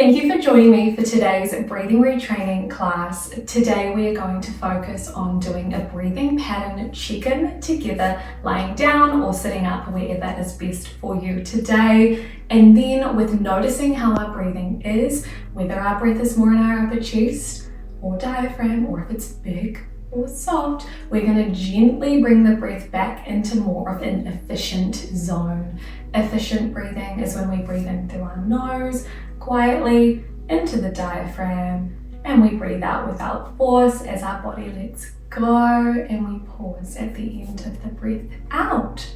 Thank you for joining me for today's breathing retraining class. Today we are going to focus on doing a breathing pattern check-in together, lying down or sitting up, wherever is best for you today. And then with noticing how our breathing is, whether our breath is more in our upper chest or diaphragm, or if it's big or soft, we're going to gently bring the breath back into more of an efficient zone. Efficient breathing is when we breathe in through our nose, quietly into the diaphragm, and we breathe out without force as our body lets go, and we pause at the end of the breath out.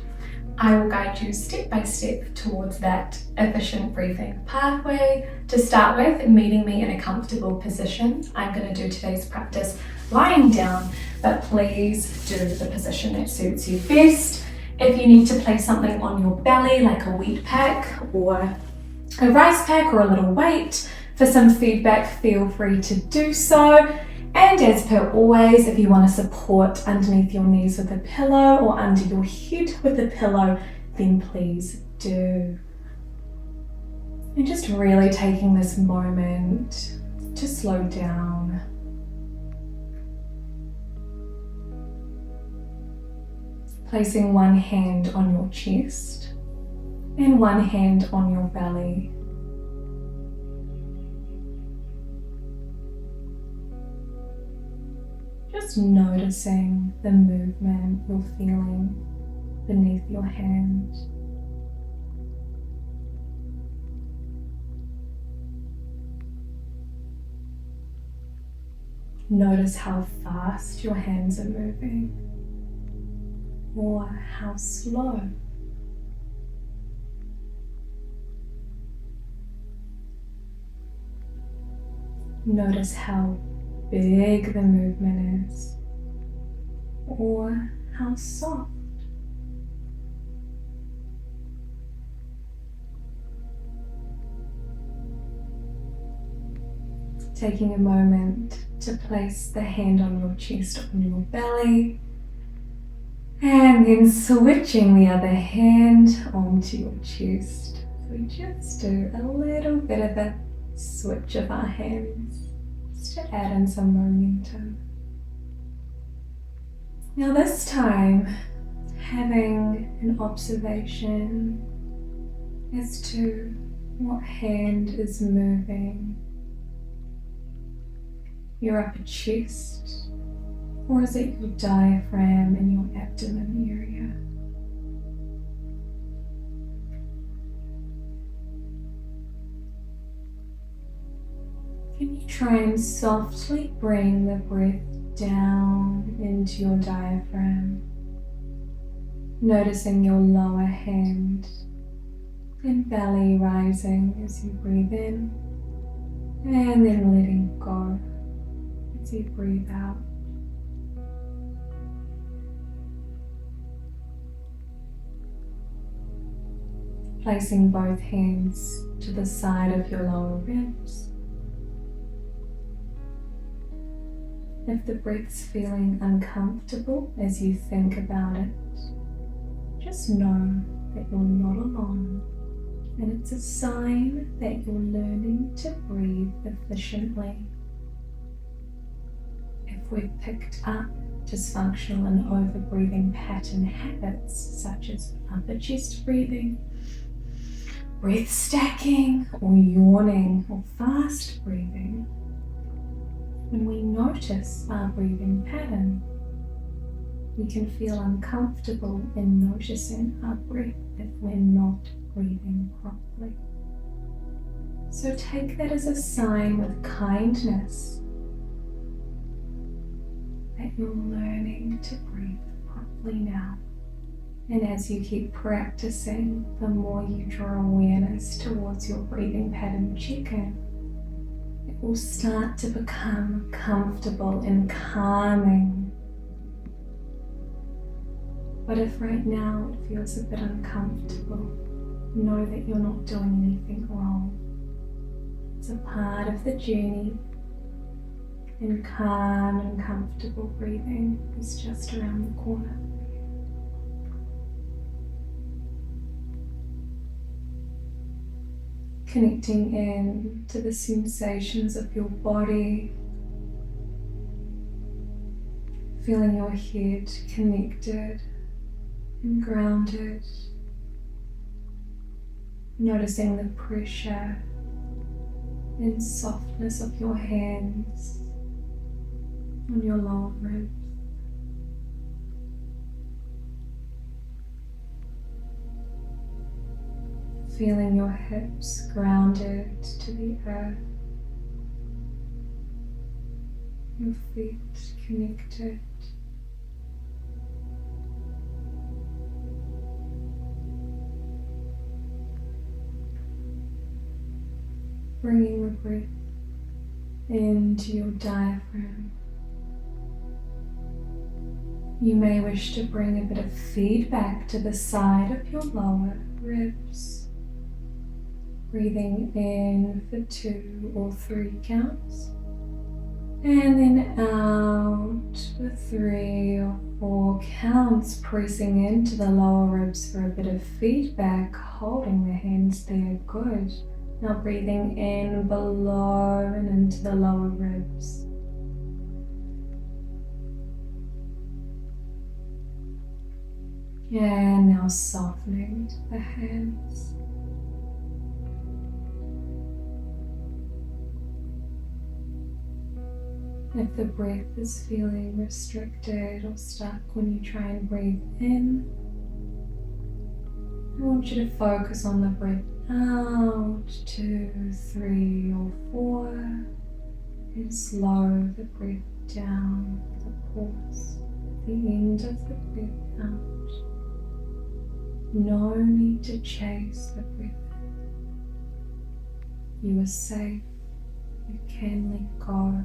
I will guide you step by step towards that efficient breathing pathway. To start with, meeting me in a comfortable position. I'm going to do today's practice lying down, but please do the position that suits you best. If you need to place something on your belly, like a wheat pack or a rice pack or a little weight for some feedback, feel free to do so. And as per always, if you want to support underneath your knees with a pillow or under your head with a pillow, then please do. And just really taking this moment to slow down. Placing one hand on your chest and one hand on your belly. Just noticing the movement you're feeling beneath your hand. Notice how fast your hands are moving or how slow. Notice how big the movement is or how soft. Taking a moment to place the hand on your chest, on your belly, and then switching the other hand onto your chest. So we just do a little bit of a switch of our hands just to add in some momentum. Now this time, having an observation as to what hand is moving. Your upper chest, or is it your diaphragm and your abdomen area? Can you try and softly bring the breath down into your diaphragm, noticing your lower hand and belly rising as you breathe in, and then letting go as you breathe out. Placing both hands to the side of your lower ribs. If the breath's feeling uncomfortable as you think about it, just know that you're not alone, and it's a sign that you're learning to breathe efficiently. If we've picked up dysfunctional and over-breathing pattern habits such as upper chest breathing, breath stacking, or yawning, or fast breathing, when we notice our breathing pattern, we can feel uncomfortable in noticing our breath if we're not breathing properly. So take that as a sign with kindness that you're learning to breathe properly now. And as you keep practicing, the more you draw awareness towards your breathing pattern check-in, it will start to become comfortable and calming. But if right now it feels a bit uncomfortable, know that you're not doing anything wrong. It's a part of the journey, and calm and comfortable breathing is just around the corner. connecting in to the sensations of your body, feeling your head connected and grounded, noticing the pressure and softness of your hands on your lower ribs. Feeling your hips grounded to the earth, your feet connected. Bringing the breath into your diaphragm. You may wish to bring a bit of feedback to the side of your lower ribs. Breathing in for 2 or 3 counts. And then out for 3 or 4 counts, pressing into the lower ribs for a bit of feedback, holding the hands there, good. Now breathing in below and into the lower ribs. And now softening to the hands. If the breath is feeling restricted or stuck when you try and breathe in, I want you to focus on the breath out, 2, 3 or 4, and slow the breath down with a pause at the end of the breath out. No need to chase the breath in. You are safe. You can let go.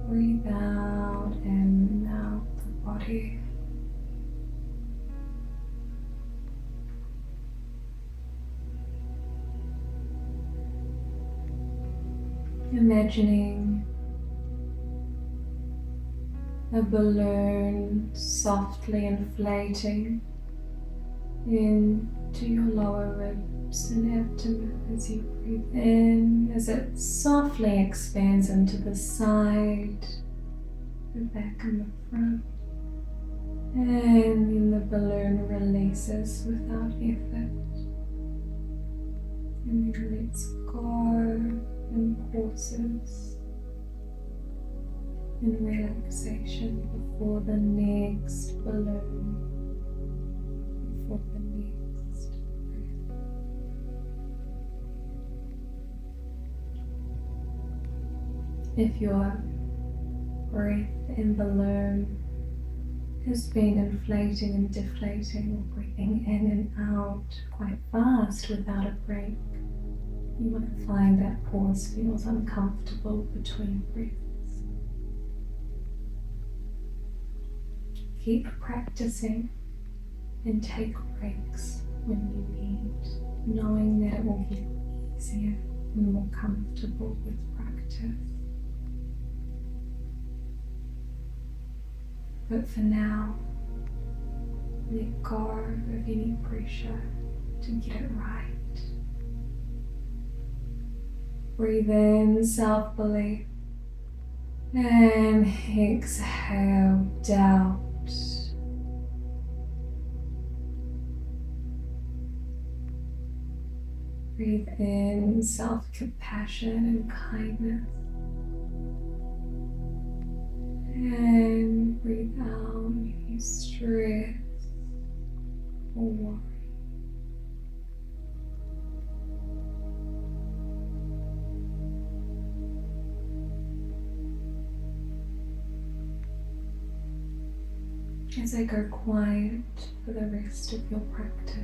Breathe out and out the body. Imagining a balloon softly inflating into your lower ribs and abdomen as you breathe in, as it softly expands into the side, the back and the front, and then the balloon releases without effort and then lets go and pauses in relaxation before the next balloon, before the next breath. If your breath and balloon has been inflating and deflating or breathing in and out quite fast without a break, you might find that pause feels uncomfortable between breaths. Keep practicing and take breaks when you need, knowing that it will get easier and more comfortable with practice. But for now, let go of any pressure to get it right. Breathe in self-belief and exhale doubt. Breathe in self-compassion and kindness. And breathe out any stress or worry. As I go quiet for the rest of your practice,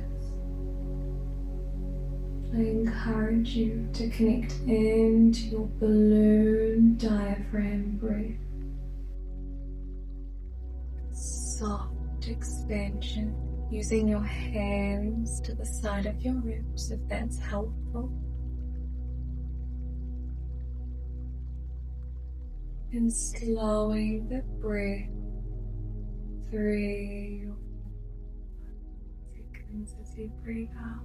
I encourage you to connect into your balloon diaphragm breath. Soft expansion, using your hands to the side of your ribs if that's helpful. And slowing the breath 3 or 4 seconds as you breathe out.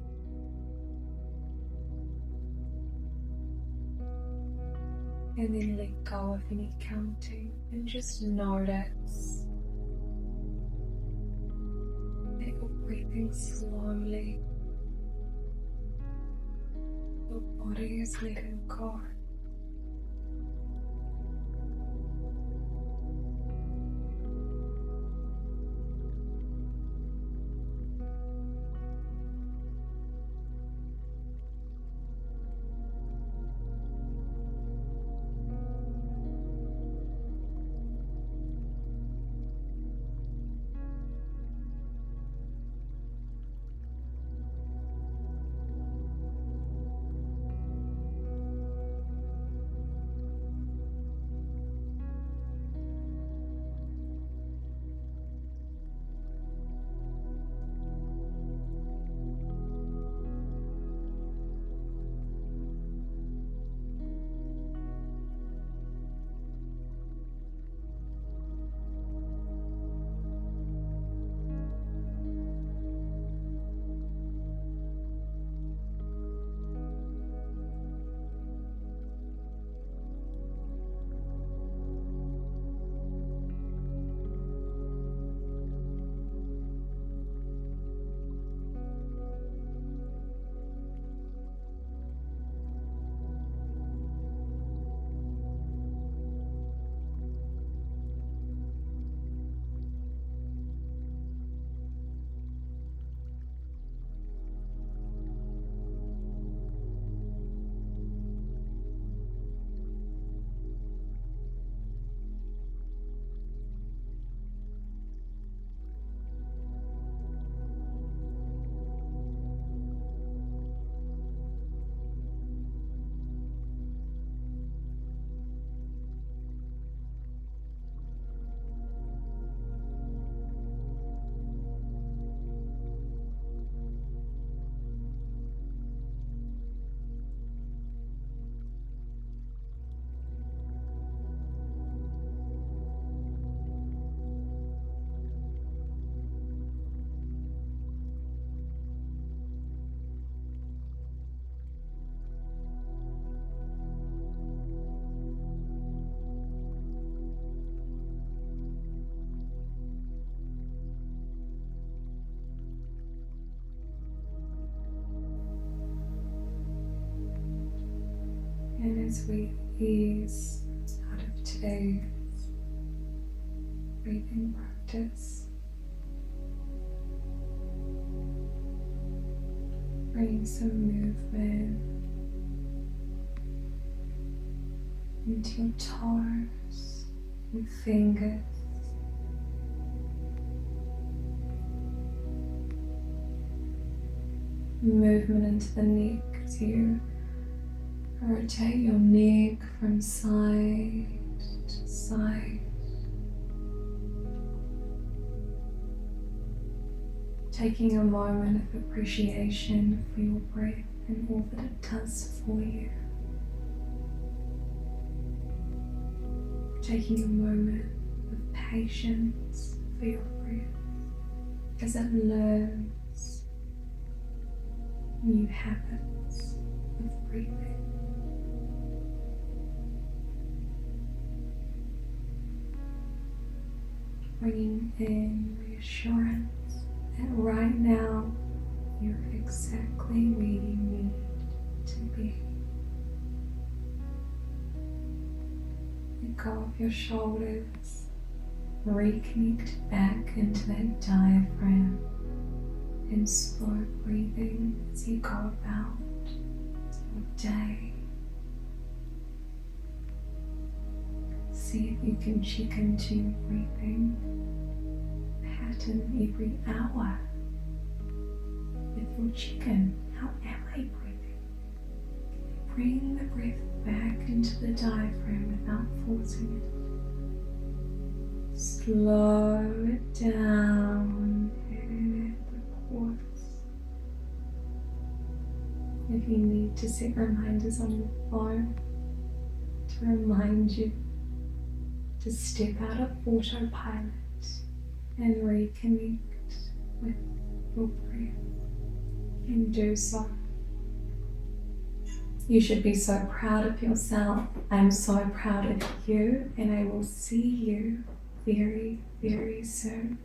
And then let go of any counting and just notice that you're breathing slowly. Your body is letting go. And as we ease out of today's breathing practice, bring some movement into your toes and fingers. Movement into the neck as you rotate your neck from side to side. Taking a moment of appreciation for your breath and all that it does for you. Taking a moment of patience for your breath as it learns new habits of breathing. Bringing in reassurance that right now you're exactly where you need to be. Let go of your shoulders, reconnect back into that diaphragm, and slow breathing as you go about your day. See if you can check into your breathing pattern every hour with your chicken. How am I breathing? Bring the breath back into the diaphragm without forcing it. Slow it down at the pause. If you need to set reminders on your phone to remind you to step out of autopilot and reconnect with your breath, and do so. You should be so proud of yourself. I'm so proud of you, and I will see you very, very soon.